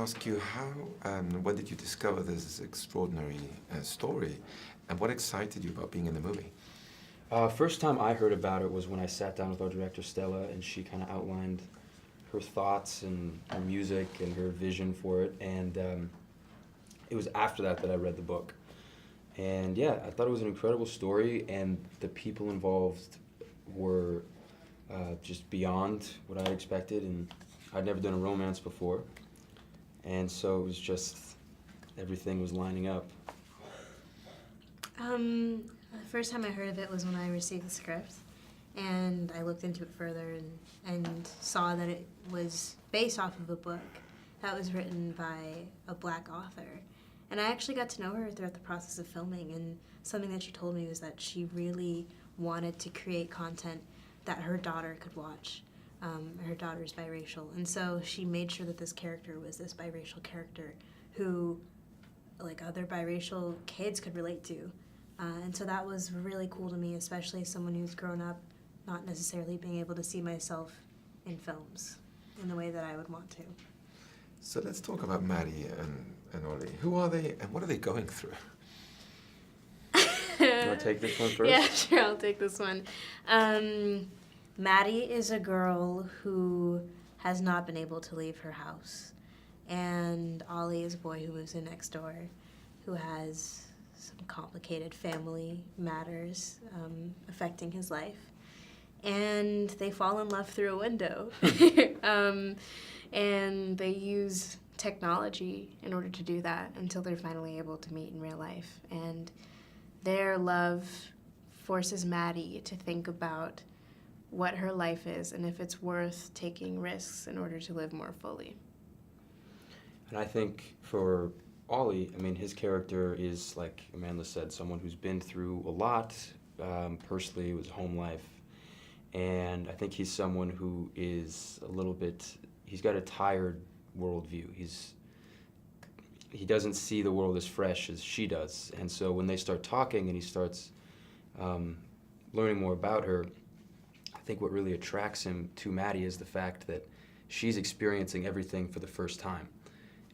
ask you when did you discover this extraordinary story, and what excited you about being in the movie? First time I heard about it was when I sat down with our director Stella, and she kind of outlined her thoughts and her music and her vision for it, and it was after that I read the book. And yeah, I thought it was an incredible story, and the people involved were just beyond what I expected, and I'd never done a romance before, and so it was just, everything was lining up. The first time I heard of it was when I received the script, and I looked into it further and saw that it was based off of a book that was written by a Black author. And I actually got to know her throughout the process of filming, and something that she told me was that she really wanted to create content that her daughter could watch. Her daughter's biracial, and so she made sure that this character was this biracial character who, like, other biracial kids could relate to. And so that was really cool to me, especially as someone who's grown up not necessarily being able to see myself in films in the way that I would want to. So let's talk about Maddie and Ollie. Who are they, and what are they going through? You want to take this one first? Yeah, sure, I'll take this one. Maddie is a girl who has not been able to leave her house. And Ollie is a boy who lives in next door, who has some complicated family matters affecting his life. And they fall in love through a window. And they use technology in order to do that until they're finally able to meet in real life. And their love forces Maddie to think about what her life is and if it's worth taking risks in order to live more fully. And I think for Ollie, I mean, his character is, like Amandla said, someone who's been through a lot, personally, with his home life. And I think he's someone who is a little bit, he's got a tired worldview. He doesn't see the world as fresh as she does. And so when they start talking and he starts learning more about her, I think what really attracts him to Maddie is the fact that she's experiencing everything for the first time.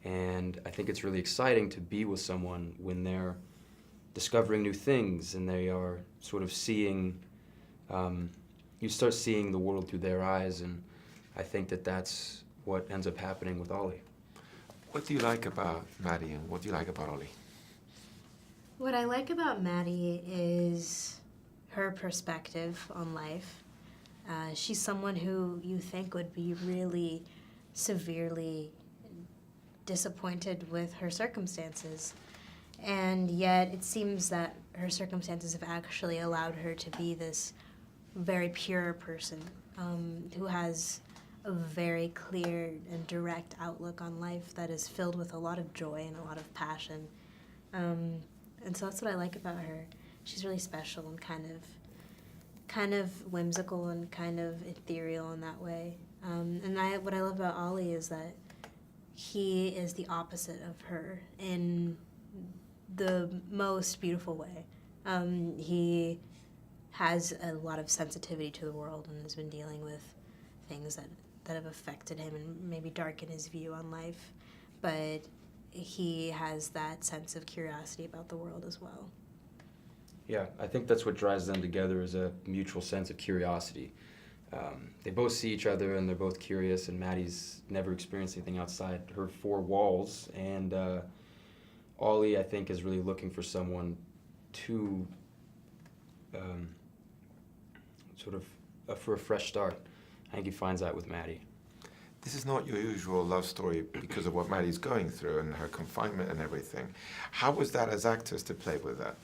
And I think it's really exciting to be with someone when they're discovering new things and they are sort of seeing, you start seeing the world through their eyes, and I think that that's what ends up happening with Ollie. What do you like about Maddie, and what do you like about Ollie? What I like about Maddie is her perspective on life. She's someone who you think would be really severely disappointed with her circumstances. And yet it seems that her circumstances have actually allowed her to be this very pure person who has a very clear and direct outlook on life that is filled with a lot of joy and a lot of passion. And so that's what I like about her. She's really special and kind of whimsical and kind of ethereal in that way. And what I love about Ollie is that he is the opposite of her in the most beautiful way. He has a lot of sensitivity to the world and has been dealing with things that have affected him and maybe darkened his view on life. But he has that sense of curiosity about the world as well. Yeah, I think that's what drives them together, is a mutual sense of curiosity. They both see each other and they're both curious, and Maddie's never experienced anything outside her four walls. And Ollie, I think, is really looking for someone to for a fresh start. I think he finds that with Maddie. This is not your usual love story because of what Maddie's going through and her confinement and everything. How was that as actors to play with that?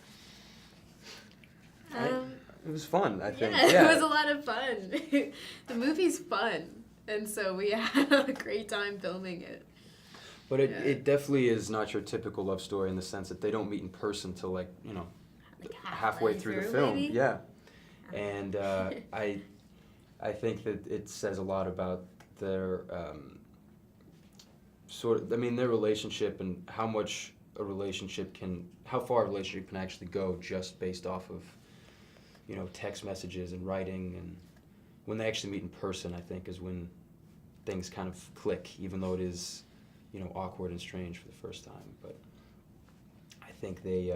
It was fun, I think. Yeah, it was a lot of fun. The movie's fun, and so we had a great time filming it. But it definitely is not your typical love story in the sense that they don't meet in person till like halfway through the film. Maybe? Yeah. And I think that it says a lot about their their relationship and how far a relationship can actually go just based off of text messages and writing. And when they actually meet in person, I think, is when things kind of click, even though it is awkward and strange for the first time. But I think they,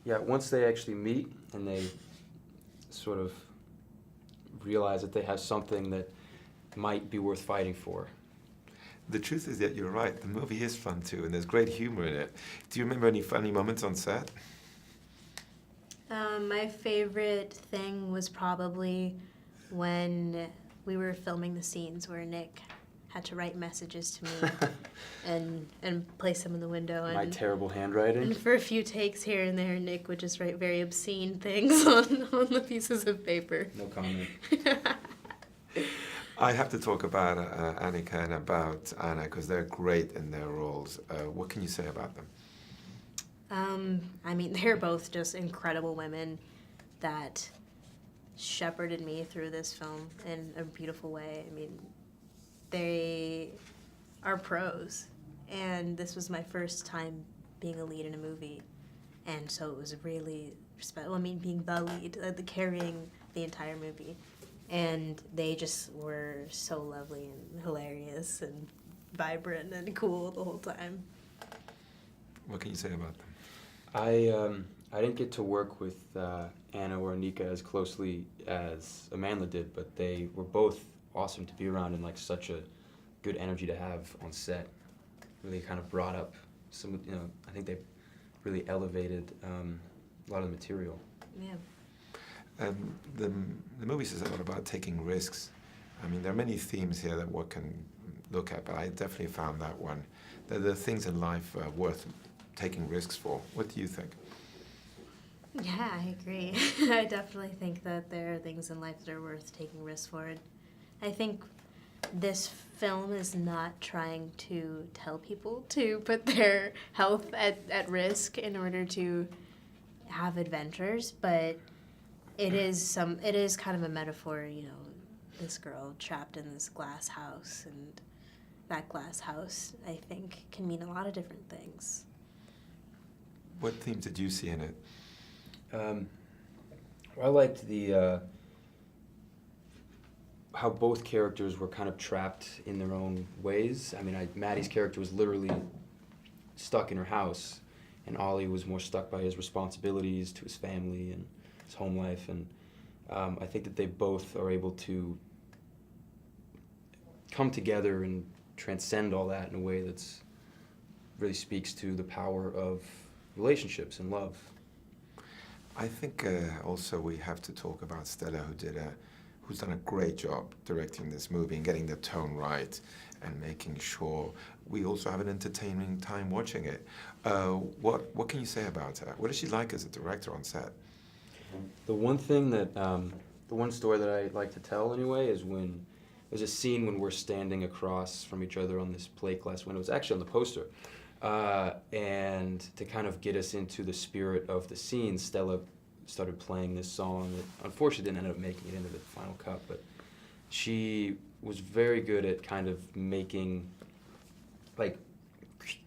once they actually meet and they sort of realize that they have something that might be worth fighting for. The truth is that you're right. The movie is fun too, and there's great humor in it. Do you remember any funny moments on set? My favorite thing was probably when we were filming the scenes where Nick had to write messages to me and place them in the window. And, My terrible handwriting. and for a few takes here and there, Nick would just write very obscene things on the pieces of paper. No comment. I have to talk about Annika and about Anna because they're great in their roles. What can you say about them? I mean, they're both just incredible women that shepherded me through this film in a beautiful way. I mean, they are pros, and this was my first time being a lead in a movie, and so it was really special. I mean, being the lead, carrying the entire movie, and they just were so lovely and hilarious and vibrant and cool the whole time. What can you say about them? I didn't get to work with Anna or Anika as closely as Amandla did, but they were both awesome to be around and like such a good energy to have on set. Really kind of brought up some, I think they really elevated a lot of the material. Yeah. The movie says a lot about taking risks. I mean, there are many themes here that one can look at, but I definitely found that one. That the things in life worth taking risks for. What do you think? Yeah, I agree. I definitely think that there are things in life that are worth taking risks for. I think this film is not trying to tell people to put their health at risk in order to have adventures, but it is kind of a metaphor, this girl trapped in this glass house, and that glass house, I think, can mean a lot of different things. What themes did you see in it? I liked the how both characters were kind of trapped in their own ways. I mean, Maddie's character was literally stuck in her house, and Ollie was more stuck by his responsibilities to his family and his home life. And I think that they both are able to come together and transcend all that in a way that's really speaks to the power of relationships and love. I think also we have to talk about Stella, who's done a great job directing this movie and getting the tone right and making sure we also have an entertaining time watching it. What can you say about her? What is she like as a director on set? The one thing that, the one story that I like to tell anyway is when there's a scene when we're standing across from each other on this plate glass window. It's actually on the poster. And to kind of get us into the spirit of the scene, Stella started playing this song that unfortunately didn't end up making it into the final cut, but she was very good at kind of making, like,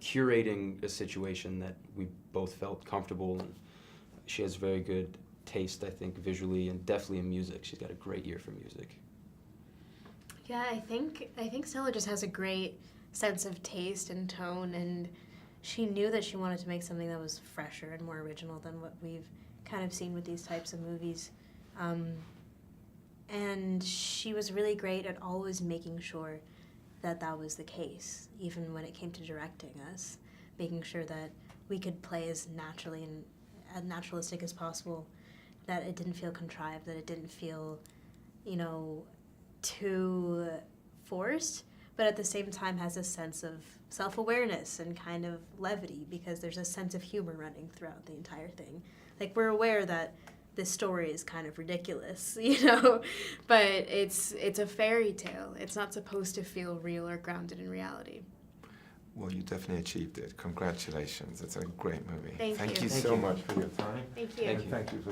curating a situation that we both felt comfortable, and she has very good taste, I think, visually and definitely in music. She's got a great ear for music. Yeah, I think Stella just has a great sense of taste and tone, and she knew that she wanted to make something that was fresher and more original than what we've kind of seen with these types of movies. And she was really great at always making sure that that was the case, even when it came to directing us, making sure that we could play as naturally and as naturalistic as possible, that it didn't feel contrived, that it didn't feel, too forced, but at the same time has a sense of self-awareness and kind of levity, because there's a sense of humor running throughout the entire thing. Like, we're aware that this story is kind of ridiculous, but it's a fairy tale. It's not supposed to feel real or grounded in reality. Well, you definitely achieved it. Congratulations. It's a great movie. Thank you. So much for your time. Thank you. And thank you for